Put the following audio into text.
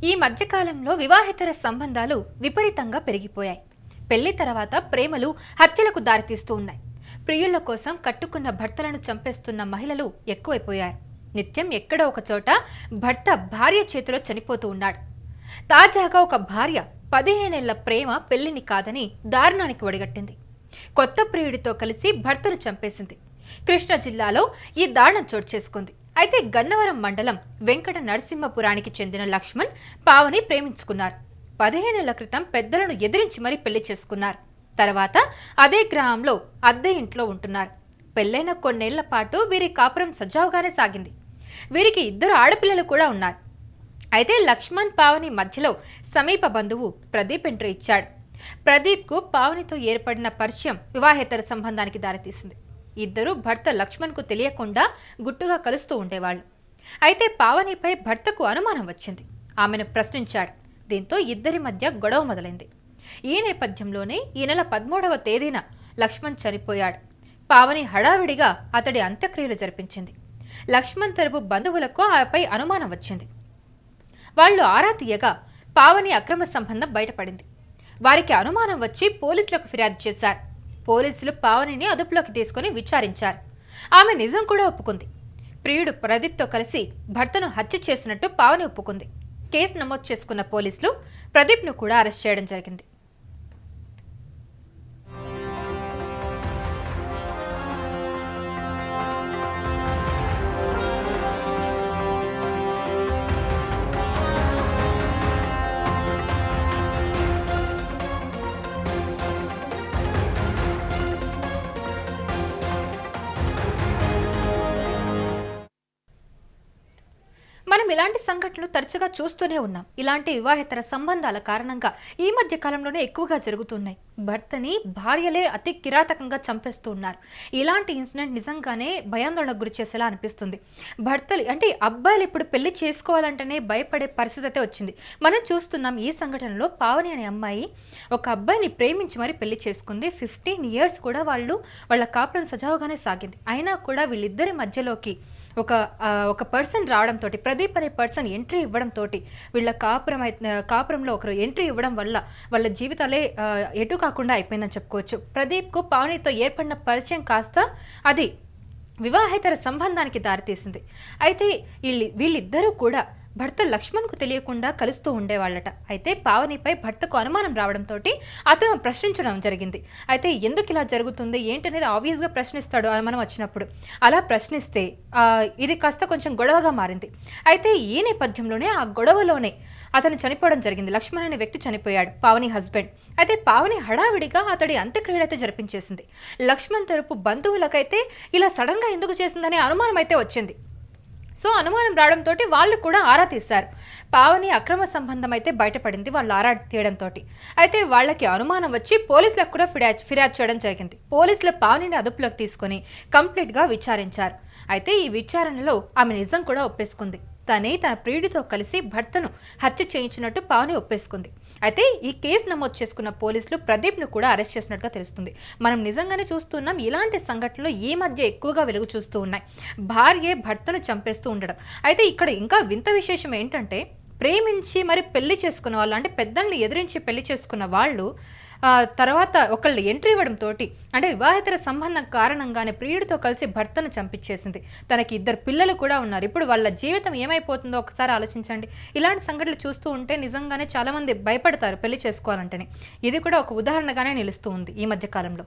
ఈ మధ్యకాలంలో వివాహేతర సంబంధాలు విపరీతంగా పెరిగిపోయాయి. పెళ్లి తర్వాత ప్రేమలు హత్యలకు దారితీస్తూ ఉన్నాయి. ప్రియుల కోసం కట్టుకున్న భర్తలను చంపేస్తున్న మహిళలు ఎక్కువైపోయారు. నిత్యం ఎక్కడో ఒక చోట భర్త భార్య చేతిలో చనిపోతూ ఉన్నాడు. తాజాగా ఒక భార్య 15 ఏళ్ల ప్రేమ పెళ్లిని కాదని దారుణానికి ఒడిగట్టింది. కొత్త ప్రియుడితో కలిసి భర్తను చంపేసింది. కృష్ణా జిల్లాలో ఈ దారుణం చోటు చేసుకుంది. అయితే గన్నవరం మండలం వెంకట నరసింహపురానికి చెందిన లక్ష్మణ్, పావని ప్రేమించుకున్నారు. 15 ఏళ్ల క్రితం పెద్దలను ఎదిరించి మరీ పెళ్లి చేసుకున్నారు. తర్వాత అదే గ్రామంలో అద్దె ఇంట్లో ఉంటున్నారు. పెళ్లైన కొన్నేళ్ల పాటు వీరి కాపురం సజావుగానే సాగింది. వీరికి 2 ఆడపిల్లలు కూడా ఉన్నారు. అయితే లక్ష్మణ్, పావని మధ్యలో సమీప బంధువు ప్రదీప్ ఎంట్రీ ఇచ్చాడు. ప్రదీప్కు పావనితో ఏర్పడిన పరిచయం వివాహేతర సంబంధానికి దారితీసింది. ఇద్దరు భర్త లక్ష్మణ్కు తెలియకుండా గుట్టుగా కలుస్తూ ఉండేవాళ్లు. అయితే పావనిపై భర్తకు అనుమానం వచ్చింది. ఆమెను ప్రశ్నించాడు. దీంతో ఇద్దరి మధ్య గొడవ మొదలైంది. ఈ నేపథ్యంలోనే ఈ నెల 13వ తేదీన లక్ష్మణ్ చనిపోయాడు. పావని హడావిడిగా అతడి అంత్యక్రియలు జరిపించింది. లక్ష్మణ్ తరపు బంధువులకు ఆపై అనుమానం వచ్చింది. వాళ్లు ఆరా తీయగా పావని అక్రమ సంబంధం బయటపడింది. వారికి అనుమానం వచ్చి పోలీసులకు ఫిర్యాదు చేశారు. పోలీసులు పావనిని అదుపులోకి తీసుకుని విచారించారు. ఆమె నిజం కూడా ఒప్పుకుంది. ప్రియుడు ప్రదీప్తో కలిసి భర్తను హత్య చేసినట్టు పావని ఒప్పుకుంది. కేసు నమోదు చేసుకున్న పోలీసులు ప్రదీప్ను కూడా అరెస్ట్ చేయడం జరిగింది. మనం ఇలాంటి సంఘటనలు తరచుగా చూస్తూనే ఉన్నాం. ఇలాంటి వివాహేతర సంబంధాల కారణంగా ఈ మధ్య కాలంలోనే ఎక్కువగా జరుగుతున్నాయి. భర్తని భార్యలే అతి కిరాతకంగా చంపేస్తూ ఉన్నారు. ఇలాంటి ఇన్సిడెంట్ నిజంగానే భయాందోళనకు గురి చేసేలా అనిపిస్తుంది. భర్తలు అంటే అబ్బాయిలు ఇప్పుడు పెళ్లి చేసుకోవాలంటేనే భయపడే పరిస్థితి అయితే వచ్చింది. మనం చూస్తున్నాం ఈ సంఘటనలో పావని అనే అమ్మాయి ఒక అబ్బాయిని ప్రేమించి మరి పెళ్లి చేసుకుంది. 15 years కూడా వాళ్ళ కాపురం సజావుగానే సాగింది. అయినా కూడా వీళ్ళిద్దరి మధ్యలోకి ఒక పర్సన్ రావడంతో, ప్రదీప్ అనే పర్సన్ ఎంట్రీ ఇవ్వడంతో వీళ్ళ కాపురంలో ఒకరు ఎంట్రీ ఇవ్వడం వల్ల వాళ్ళ జీవితాలే ఎటు కాకుండా అయిపోయిందని చెప్పుకోవచ్చు. ప్రదీప్కు పావనితో ఏర్పడిన పరిచయం కాస్త అది వివాహేతర సంబంధానికి దారితీసింది. అయితే వీళ్ళిద్దరూ కూడా భర్త లక్ష్మణ్కు తెలియకుండా కలుస్తూ ఉండేవాళ్ళట. అయితే పావనిపై భర్తకు అనుమానం రావడంతో అతను ప్రశ్నించడం జరిగింది. అయితే ఎందుకు ఇలా జరుగుతుంది ఏంటనేది ఆబ్వియస్గా ప్రశ్నిస్తాడు మనం వచ్చినప్పుడు. అలా ప్రశ్నిస్తే ఇది కాస్త కొంచెం గొడవగా మారింది. అయితే ఈ నేపథ్యంలోనే ఆ గొడవలోనే అతను చనిపోవడం జరిగింది. లక్ష్మణ్ అనే వ్యక్తి చనిపోయాడు, పావని హస్బెండ్. అయితే పావని హడావిడిగా అతడి అంత్యక్రియలు అయితే జరిపించేసింది. లక్ష్మణ్ తరపు బంధువులకైతే ఇలా సడన్గా ఎందుకు చేసిందనే అనుమానం అయితే వచ్చింది. సో అనుమానం రావడంతో వాళ్ళు కూడా ఆరా తీశారు. పావని అక్రమ సంబంధం అయితే బయటపడింది వాళ్ళు ఆరా తీయడంతో. అయితే వాళ్ళకి అనుమానం వచ్చి పోలీసులకు కూడా ఫిర్యాదు చేయడం జరిగింది. పోలీసులు పావనిని అదుపులోకి తీసుకొని కంప్లీట్గా విచారించారు. అయితే ఈ విచారణలో ఆమె నిజం కూడా ఒప్పేసుకుంది. తన ప్రియుడితో కలిసి భర్తను హత్య చేయించినట్టు పావని ఒప్పేసుకుంది. అయితే ఈ కేసు నమోదు చేసుకున్న పోలీసులు ప్రదీప్ను కూడా అరెస్ట్ చేసినట్టుగా తెలుస్తుంది. మనం నిజంగానే చూస్తున్నాం ఇలాంటి సంఘటనలు ఈ మధ్య ఎక్కువగా వెలుగు చూస్తూ ఉన్నాయి. భార్యే భర్తను చంపేస్తూ ఉండడం. అయితే ఇక్కడ ఇంకా వింత విశేషం ఏంటంటే ప్రేమించి మరి పెళ్లి చేసుకున్న వాళ్ళు, అంటే పెద్దల్ని ఎదిరించి పెళ్లి చేసుకున్న వాళ్ళు తర్వాత ఒకళ్ళు ఎంట్రీ ఇవ్వడంతో, అంటే వివాహేతర సంబంధం కారణంగానే ప్రియుడితో కలిసి భర్తను చంపించేసింది. తనకి 2 పిల్లలు కూడా ఉన్నారు. ఇప్పుడు వాళ్ళ జీవితం ఏమైపోతుందో ఒకసారి ఆలోచించండి. ఇలాంటి సంఘటనలు చూస్తూ ఉంటే నిజంగానే చాలామంది భయపడతారు పెళ్లి చేసుకోవాలంటేనే. ఇది కూడా ఒక ఉదాహరణగానే నిలుస్తూ ఉంది ఈ మధ్య కాలంలో.